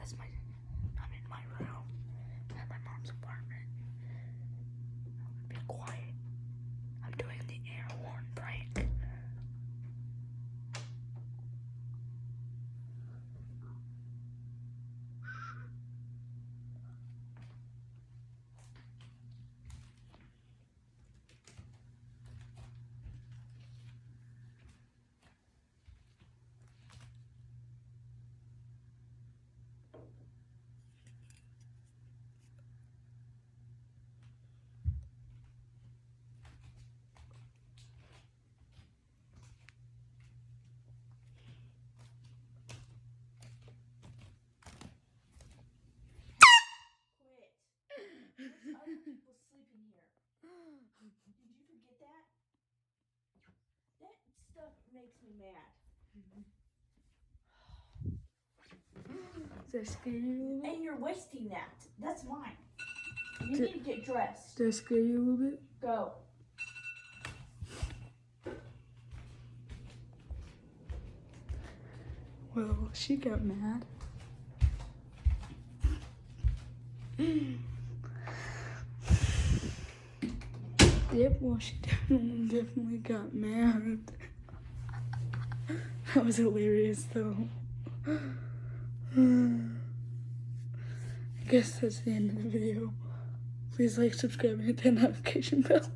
That's I'm in my room at my mom's apartment. Be quiet. I'm doing the air horn prank. There's other people sleeping here. Did you forget that? That stuff makes me mad. Does that scare you? And you're wasting that. That's mine. You need to get dressed. Does that scare you a little bit? Go. Well, she got mad. Yep, well, she definitely got mad. That was hilarious, though. I guess that's the end of the video. Please like, subscribe, and hit that notification bell.